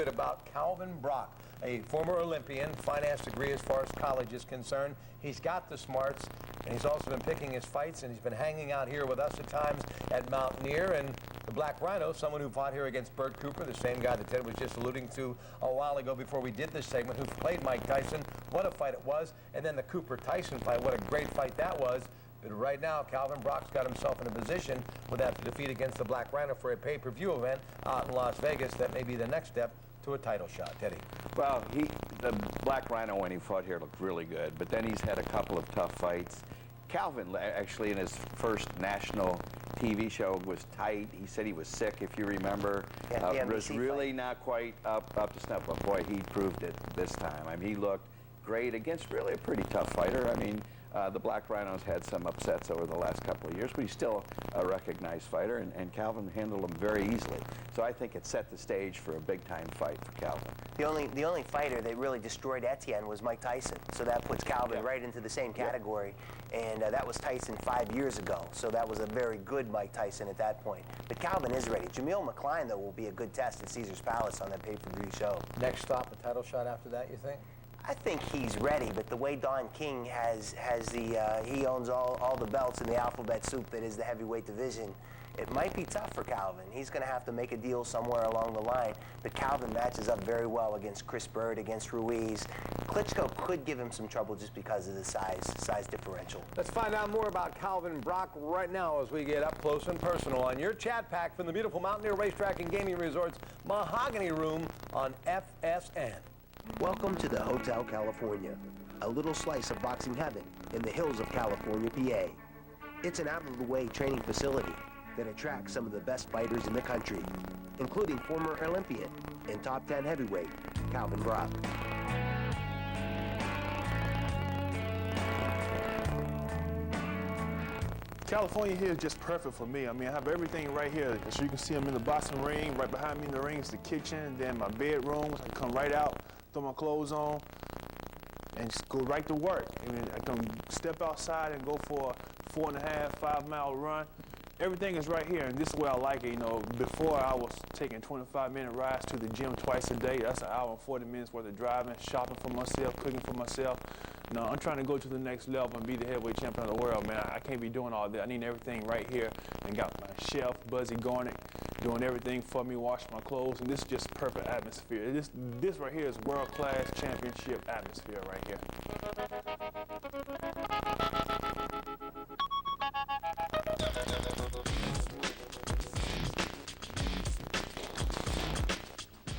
bit about Calvin Brock, a former Olympian, finance degree as far as college is concerned. He's got the smarts, and he's also been picking his fights, and he's been hanging out here with us at times at Mountaineer. And the Black Rhino, someone who fought here against Bert Cooper, the same guy that Ted was just alluding to a while ago before we did this segment, who played Mike Tyson. What a fight it was. And then the Cooper-Tyson fight, what a great fight that was. But right now, Calvin Brock's got himself in a position with that defeat against the Black Rhino for a pay-per-view event out in Las Vegas. That may be the next step to a title shot. Teddy. Well, the Black Rhino, when he fought here, looked really good, but then he's had a couple of tough fights. Calvin, actually, in his first national TV show, was tight. He said he was sick, if you remember. Was really not quite up to snuff, but boy, he proved it this time. I mean, he looked great against really a pretty tough fighter. I mean, the Black Rhino's had some upsets over the last couple of years, but he's still a recognized fighter, and Calvin handled him very easily. So I think it set the stage for a big-time fight for Calvin. The only fighter that really destroyed Etienne was Mike Tyson, so that puts Calvin right into the same category, and that was Tyson 5 years ago, so that was a very good Mike Tyson at that point. But Calvin is ready. Jameel McCline, though, will be a good test at Caesars Palace on that pay-per-view show. Next stop, a title shot after that, you think? I think he's ready, but the way Don King he owns all the belts in the alphabet soup that is the heavyweight division, it might be tough for Calvin. He's going to have to make a deal somewhere along the line. But Calvin matches up very well against Chris Byrd, against Ruiz. Klitschko could give him some trouble just because of the size differential. Let's find out more about Calvin Brock right now as we get up close and personal on your chat pack from the beautiful Mountaineer Racetrack and Gaming Resorts Mahogany Room on FSN. Welcome to the Hotel California, a little slice of boxing heaven in the hills of California, PA. It's an out-of-the-way training facility that attracts some of the best fighters in the country, including former Olympian and top 10 heavyweight, Calvin Brock. California here is just perfect for me. I mean, I have everything right here. As you can see, I'm in the boxing ring. Right behind me in the ring is the kitchen, then my bedroom. I come right out, throw my clothes on, and just go right to work. I mean, I can step outside and go for a 4.5, 5 mile run. Everything is right here, and this is where I like it. You know, before I was taking 25-minute rides to the gym twice a day. That's an hour and 40 minutes worth of driving, shopping for myself, cooking for myself. No, I'm trying to go to the next level and be the heavyweight champion of the world, man. I can't be doing all that. I need everything right here. And got my chef, Buzzy Garnick, doing everything for me, washing my clothes, and this is just perfect atmosphere. This right here is world-class championship atmosphere right here.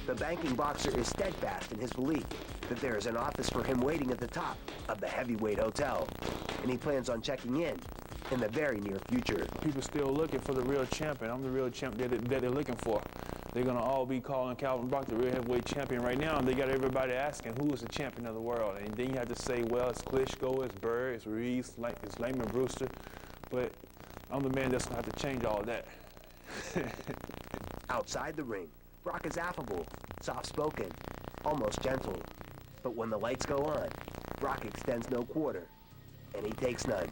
The banking boxer is steadfast in his belief that there is an office for him waiting at the top of the heavyweight hotel, and he plans on checking in the very near future. People still looking for the real champion. I'm the real champion that they're looking for. They're going to all be calling Calvin Brock the real heavyweight champion right now, and they got everybody asking who is the champion of the world. And then you have to say, well, it's Klitschko, it's Byrd, it's Ruiz, it's Layman Brewster, but I'm the man that's going to have to change all that. Outside the ring, Brock is affable, soft-spoken, almost gentle. But when the lights go on, Brock extends no quarter, and he takes none.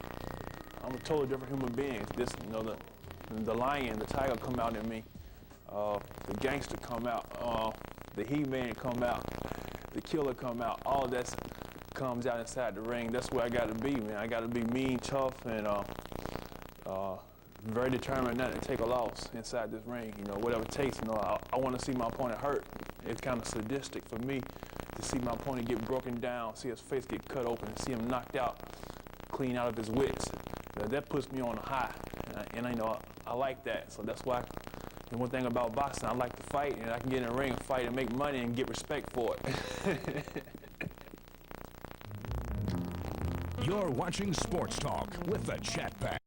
I'm a totally different human being. This, you know, the lion, the tiger come out in me. The gangster come out. The He-Man come out. The killer come out. All that comes out inside the ring. That's where I got to be, man. I got to be mean, tough, and very determined not to take a loss inside this ring. You know, whatever it takes. You know, I want to see my opponent hurt. It's kind of sadistic for me to see my opponent get broken down, see his face get cut open, see him knocked out, clean out of his wits. That puts me on a high, and I know I like that. So that's why. And one thing about boxing, I like to fight, and I can get in a ring and fight and make money and get respect for it. You're watching Sports Talk with the Chat Pack.